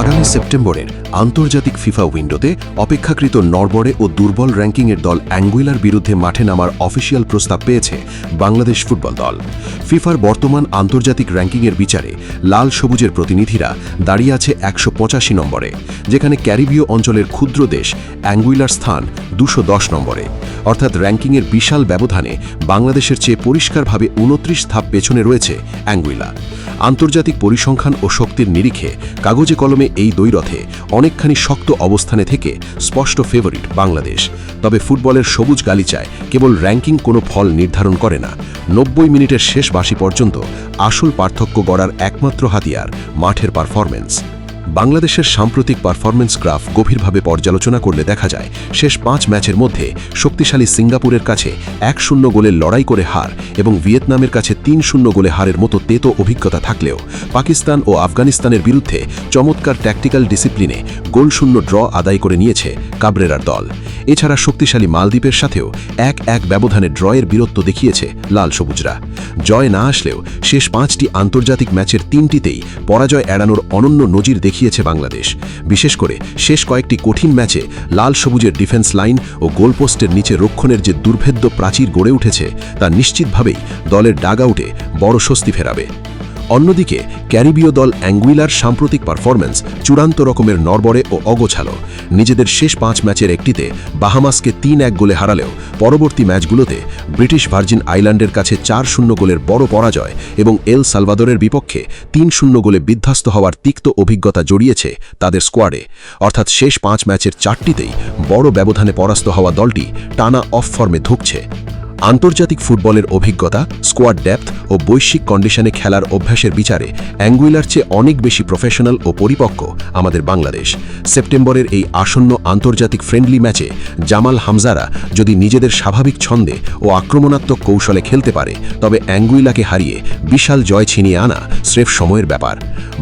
আগামী সেপ্টেম্বরের আন্তর্জাতিক ফিফা উইন্ডোতে অপেক্ষাকৃত নড়বড়ে ও দুর্বল র্যাঙ্কিংয়ের দল অ্যাঙ্গুইলার বিরুদ্ধে মাঠে নামার অফিসিয়াল প্রস্তাব পেয়েছে বাংলাদেশ ফুটবল দল। ফিফার বর্তমান আন্তর্জাতিক র্যাঙ্কিংয়ের বিচারে লাল সবুজের প্রতিনিধিরা দাঁড়িয়ে আছে ১৮৫ নম্বরে, যেখানে ক্যারিবীয় অঞ্চলের ক্ষুদ্র দেশ অ্যাঙ্গুইলার স্থান ২১০ নম্বরে। অর্থাৎ র্যাঙ্কিংয়ের বিশাল ব্যবধানে বাংলাদেশের চেয়ে পরিষ্কারভাবে ২৯ ধাপ পেছনে রয়েছে অ্যাঙ্গুইলা। আন্তর্জাতিক পরিসংখ্যান ও শক্তির নিরিখে কাগজে কলমে এই দ্বৈরথে অনেকখানি শক্ত অবস্থানে থেকে স্পষ্ট ফেভারিট বাংলাদেশ। তবে ফুটবলের সবুজ গালিচায় কেবল র্যাঙ্কিং কোনো ফল নির্ধারণ করে না। ৯০ মিনিটের শেষ বাঁশি পর্যন্ত আসল পার্থক্য গড়ার একমাত্র হাতিয়ার মাঠের পারফরম্যান্স। বাংলাদেশের সাম্প্রতিক পারফরম্যান্স গ্রাফ গভীরভাবে পর্যালোচনা করলে দেখা যায়, শেষ ৫ ম্যাচের মধ্যে শক্তিশালী সিঙ্গাপুরের কাছে ১-০ গোলের লড়াই করে হার এবং ভিয়েতনামের কাছে ৩-০ গোলে হারের মতো তেতো অভিজ্ঞতা থাকলেও পাকিস্তান ও আফগানিস্তানের বিরুদ্ধে চমৎকার ট্যাকটিক্যাল ডিসিপ্লিনে গোলশূন্য ড্র আদায় করে নিয়েছে কাবরেরার দল। এছাড়া শক্তিশালী মালদ্বীপের সাথেও ১-১ ব্যবধানে ড্রয়ের বীরত্ব দেখিয়েছে লাল সবুজরা। জয় না আসলেও শেষ ৫টি আন্তর্জাতিক ম্যাচের ৩টিতেই পরাজয় এড়ানোর অনন্য নজির দেখিয়েছে বাংলাদেশ। বিশেষ করে শেষ কয়েকটি কঠিন ম্যাচে লাল সবুজের ডিফেন্স লাইন ও গোলপোস্টের নিচে রক্ষণের যে দুর্ভেদ্য প্রাচীর গড়ে উঠেছে তা নিশ্চিতভাবেই দলের ডাগআউটে বড় স্বস্তি ফেরাবে। অন্যদিকে ক্যারিবীয় দল অ্যাঙ্গুইলার সাম্প্রতিক পারফরম্যান্স চূড়ান্ত রকমের নড়বড়ে ও অগোছালো। নিজেদের শেষ ৫ ম্যাচের একটিতে বাহামাসকে ৩-১ গোলে হারালেও পরবর্তী ম্যাচগুলোতে ব্রিটিশ ভার্জিন আইল্যান্ডের কাছে ৪-০ গোলের বড় পরাজয় এবং এল সালভাদরের বিপক্ষে ৩-০ গোলে বিধ্বস্ত হওয়ার তিক্ত অভিজ্ঞতা জড়িয়েছে তাদের স্কোয়াডে। অর্থাৎ শেষ ৫ ম্যাচের ৪টিতেই বড় ব্যবধানে পরাস্ত হওয়া দলটি টানা অফ ফর্মে ধুঁকছে। আন্তর্জাতিক ফুটবলের অভিজ্ঞতা, স্কোয়াড ডেপথ ও বৈশ্বিক কন্ডিশনে খেলার অভ্যাসের বিচারে অ্যাঙ্গুইলার চেয়ে অনেক বেশি প্রফেশনাল ও পরিপক্ক আমাদের বাংলাদেশ। সেপ্টেম্বরের এই আসন্ন আন্তর্জাতিক ফ্রেন্ডলি ম্যাচে জামাল হামজারা যদি নিজেদের স্বাভাবিক ছন্দে ও আক্রমণাত্মক কৌশলে খেলতে পারে, তবে অ্যাঙ্গুইলাকে হারিয়ে বিশাল জয় ছিনিয়ে আনা স্রেফ সময়ের ব্যাপার।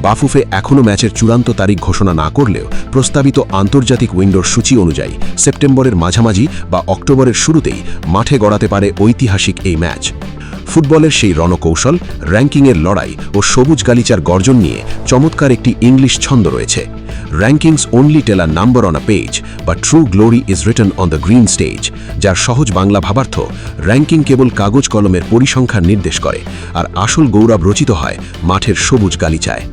বাফুফে এখনও ম্যাচের চূড়ান্ত তারিখ ঘোষণা না করলেও প্রস্তাবিত আন্তর্জাতিক উইন্ডোর সূচি অনুযায়ী সেপ্টেম্বরের মাঝামাঝি বা অক্টোবরের শুরুতেই মাঠে গড়াতে পারে ঐতিহাসিক এই ম্যাচ। ফুটবলের সেই রণকৌশল, র্যাঙ্কিংয়ের লড়াই ও সবুজ গালিচার গর্জন নিয়ে চমৎকার একটি ইংলিশ ছন্দ রয়েছে। Rankings only tell a number on a page, but true glory is written on the green stage. যার সহজ বাংলা ভাবার্থ, র্যাঙ্কিং কেবল কাগজ কলমের পরিসংখ্যান নির্দেশ করে, আর আসল গৌরব রচিত হয় মাঠের সবুজ গালিচায়।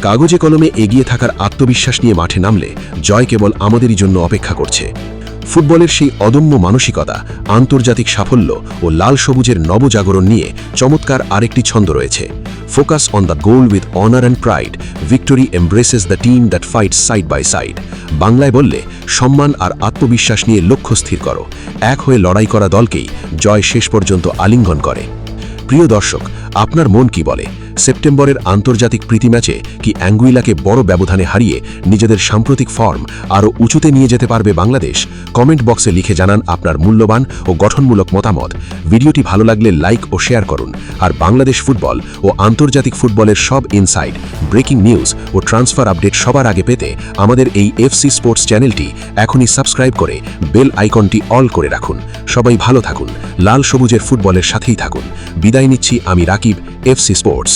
কাগজে কলমে এগিয়ে থাকার আত্মবিশ্বাস নিয়ে মাঠে নামলে জয় কেবল আমাদেরই জন্য অপেক্ষা করছে। ফুটবলের সেই অদম্য মানসিকতা, আন্তর্জাতিক সাফল্য ও লাল সবুজের নবজাগরণ নিয়ে চমৎকার আরেকটি ছন্দ রয়েছে। Focus on the goal with honour and pride, victory embraces the team that fight side by side. বাংলায় বললে, সম্মান আর আত্মবিশ্বাস নিয়ে লক্ষ্য স্থির করো। এক হয়ে লড়াই করা দলকেই জয় শেষ পর্যন্ত আলিঙ্গন করে। প্রিয় দর্শক, আপনার মন কি বলে? সেপ্টেম্বরের আন্তর্জাতিক প্রীতি ম্যাচে কি অ্যাঙ্গুইলাকে বড় ব্যবধানে হারিয়ে নিজেদের সাম্প্রতিক ফর্ম আরও উঁচুতে নিয়ে যেতে পারবে বাংলাদেশ? কমেন্ট বক্সে লিখে জানান আপনার মূল্যবান ও গঠনমূলক মতামত। ভিডিওটি ভালো লাগলে লাইক ও শেয়ার করুন। আর বাংলাদেশ ফুটবল ও আন্তর্জাতিক ফুটবলের সব ইনসাইড, ব্রেকিং নিউজ ও ট্রান্সফার আপডেট সবার আগে পেতে আমাদের এই এফসি স্পোর্টস চ্যানেলটি এখনই সাবস্ক্রাইব করে বেল আইকনটি অল করে রাখুন। সবাই ভালো থাকুন, লাল সবুজের ফুটবলের সাথেই থাকুন। বিদায় নিচ্ছি আমি রাকিব, এফসি স্পোর্টস।